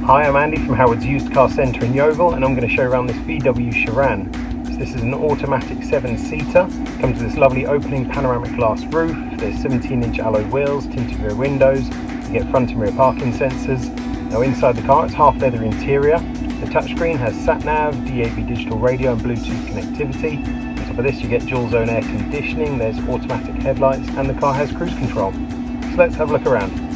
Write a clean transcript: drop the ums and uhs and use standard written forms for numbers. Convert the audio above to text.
Hi, I'm Andy from Howard's Used Car Centre in Yeovil, and I'm going to show you around this VW Charan. So this is an automatic 7-seater, comes with this lovely opening panoramic glass roof, there's 17-inch alloy wheels, tinted rear windows, you get front and rear parking sensors. Now inside the car it's half leather interior, the touchscreen has sat-nav, DAB digital radio and Bluetooth connectivity. On top of this you get dual zone air conditioning, there's automatic headlights and the car has cruise control. So let's have a look around.